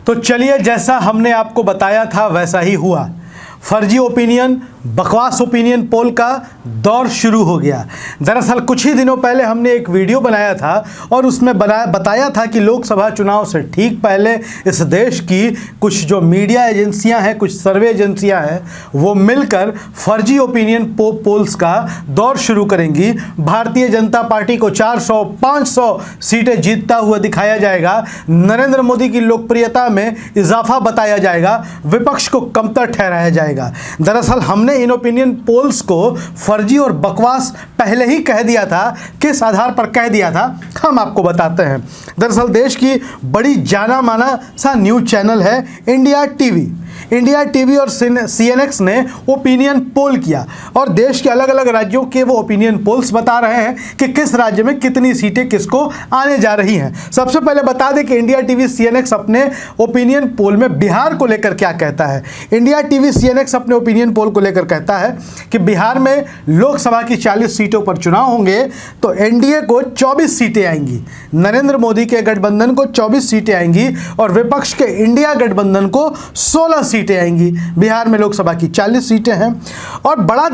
तो चलिए, जैसा हमने आपको बताया था वैसा ही हुआ। फर्जी ओपिनियन, बकवास ओपिनियन पोल का दौर शुरू हो गया। दरअसल कुछ ही दिनों पहले हमने एक वीडियो बनाया था और उसमें बताया था कि लोकसभा चुनाव से ठीक पहले इस देश की कुछ जो मीडिया एजेंसियां हैं, कुछ सर्वे एजेंसियां हैं, वो मिलकर फर्जी ओपिनियन पोल्स का दौर शुरू करेंगी। भारतीय जनता पार्टी को 400-500 सीटें जीतता हुआ दिखाया जाएगा, नरेंद्र मोदी की लोकप्रियता में इजाफा बताया जाएगा, विपक्ष को कमतर ठहराया जाएगा। दरअसल हमने इन ओपिनियन पोल्स को फर्जी और बकवास पहले ही कह दिया था। किस आधार पर कह दिया था हम आपको बताते हैं। दरअसल देश की बड़ी जाना माना सा न्यूज चैनल है इंडिया टीवी और CNX ने ओपिनियन पोल किया और देश के अलग अलग राज्यों के वो ओपिनियन पोल्स बता रहे हैं कि किस राज्य में कितनी सीटें किसको आने जा रही हैं। सबसे पहले बता दें कि इंडिया टीवी CNX अपने ओपिनियन पोल में बिहार को लेकर क्या कहता है। इंडिया टीवी CNX अपने ओपिनियन पोल को लेकर कहता है कि बिहार में लोकसभा की 40 सीटों पर चुनाव होंगे तो NDA को 24 सीटें आएंगी, नरेंद्र मोदी के गठबंधन को 24 सीटें आएंगी और विपक्ष के इंडिया गठबंधन को 16 सीटें आएंगी। बिहार में लोकसभा की 40 सीटें हैं और बड़ा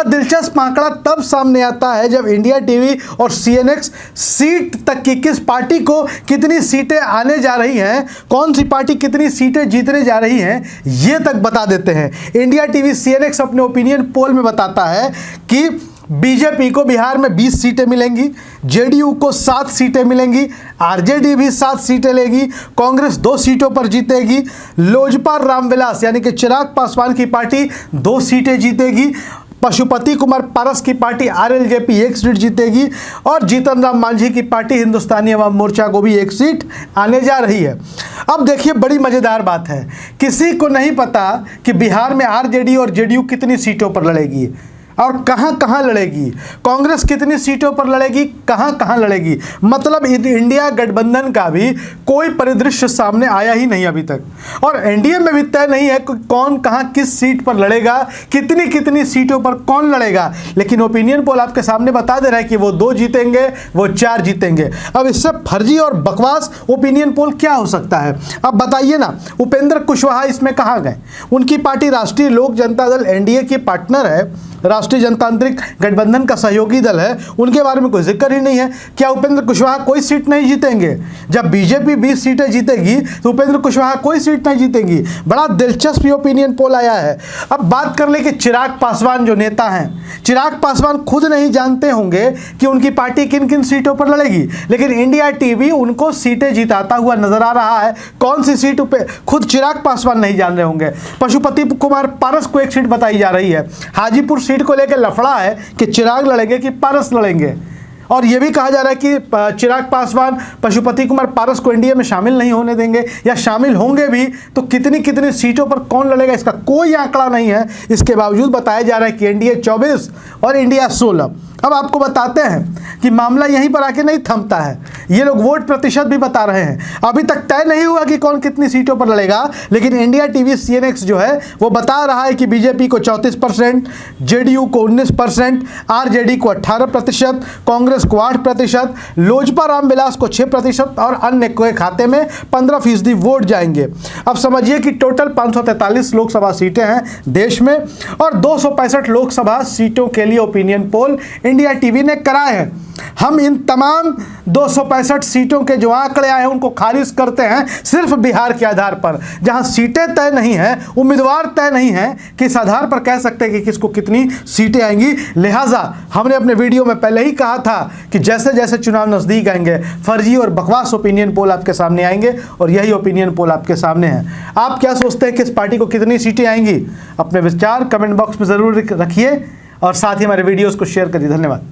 दिलचस्प आंकड़ा तब सामने आता है जब इंडिया टीवी और CNX सीट तक की किस पार्टी को कितनी सीटें आने जा रही हैं, कौन सी पार्टी कितनी सीटें जीतने जा रही हैं, ये तक बता देते हैं। इंडिया टीवी CNX अपने ओपिनियन पोल में बताता है कि बीजेपी को बिहार में 20 सीटें मिलेंगी, JDU को 7 सीटें मिलेंगी, RJD भी 7 सीटें लेगी, कांग्रेस 2 सीटों पर जीतेगी, लोजपा रामविलास यानी कि चिराग पासवान की पार्टी 2 सीटें जीतेगी, पशुपति कुमार पारस की पार्टी RLJP 1 सीट जीतेगी और जीतन राम मांझी की पार्टी हिंदुस्तानी अवाम मोर्चा को भी 1 सीट आने जा रही है। अब देखिए, बड़ी मज़ेदार बात है, किसी को नहीं पता कि बिहार में RJD और JDU कितनी सीटों पर लड़ेगी और कहां कहां लड़ेगी, कांग्रेस कितनी सीटों पर लड़ेगी, कहां कहां लड़ेगी। मतलब इंडिया गठबंधन का भी कोई परिदृश्य सामने आया ही नहीं अभी तक और NDA में भी तय नहीं है कि कौन कहां किस सीट पर लड़ेगा, कितनी कितनी सीटों पर कौन लड़ेगा। लेकिन ओपिनियन पोल आपके सामने बता दे रहा है कि वो 2 जीतेंगे, वो 4 जीतेंगे। अब इससे फर्जी और बकवास ओपिनियन पोल क्या हो सकता है। अब बताइए ना, उपेंद्र कुशवाहा इसमें कहाँ गए? उनकी पार्टी राष्ट्रीय लोक जनता दल NDA की पार्टनर है, राष्ट्रीय जनतांत्रिक गठबंधन का सहयोगी दल है, उनके बारे में कोई जिक्र ही नहीं है। क्या उपेंद्र कुशवाहा कोई सीट नहीं जीतेंगे? जब बीजेपी 20 सीटें जीतेगी तो उपेंद्र कुशवाहा कोई सीट नहीं जीतेंगी। बड़ा दिलचस्प ओपिनियन पोल आया है। अब बात कर ले कि चिराग पासवान जो नेता हैं, चिराग पासवान खुद नहीं जानते होंगे कि उनकी पार्टी किन किन सीटों पर लड़ेगी, लेकिन इंडिया टीवी उनको सीटें जिताता हुआ नजर आ रहा है। कौन सी सीट पे खुद चिराग पासवान नहीं जान रहे होंगे। पशुपति कुमार पारस को 1 सीट बताई जा रही है। हाजीपुर सीट को लेकर लफड़ा है कि चिराग लड़ेंगे कि पारस लड़ेंगे और यह भी कहा जा रहा है कि चिराग पासवान पशुपति कुमार पारस को NDA में शामिल नहीं होने देंगे या शामिल होंगे भी तो कितनी कितनी सीटों पर कौन लड़ेगा इसका कोई आंकड़ा नहीं है। इसके बावजूद बताया जा रहा है कि NDA 24 और इंडिया 16। अब आपको बताते हैं कि मामला यहीं पर आके नहीं थमता है, ये लोग वोट प्रतिशत भी बता रहे हैं। अभी तक तय नहीं हुआ कि कौन कितनी सीटों पर लड़ेगा, लेकिन इंडिया टीवी CNX जो है वो बता रहा है कि बीजेपी को 34%, JDU को 19%, RJD को 18%, कांग्रेस को 8%, लोजपा रामविलास को 6% और अन्य के खाते में 15% वोट जाएंगे। अब समझिए कि टोटल 543 लोकसभा सीटें हैं देश में और 265 लोकसभा सीटों के लिए ओपिनियन पोल इंडिया टीवी ने कराए हैं। हम इन तमाम 265 सीटों के जो आंकड़े आए हैं उनको खारिज करते हैं सिर्फ बिहार के आधार पर, जहां सीटें तय नहीं हैं, उम्मीदवार तय नहीं हैं, किस आधार पर कह सकते हैं कि किसको कितनी सीटें आएंगी। लिहाजा हमने अपने वीडियो में पहले ही कहा था कि जैसे जैसे चुनाव नजदीक आएंगे फर्जी और बकवास ओपिनियन पोल आपके सामने आएंगे और यही ओपिनियन पोल आपके सामने है। आप क्या सोचते हैं किस पार्टी को कितनी सीटें आएंगी? अपने विचार कमेंट बॉक्स में जरूर रखिए और साथ ही हमारे वीडियोस को शेयर करिए। धन्यवाद।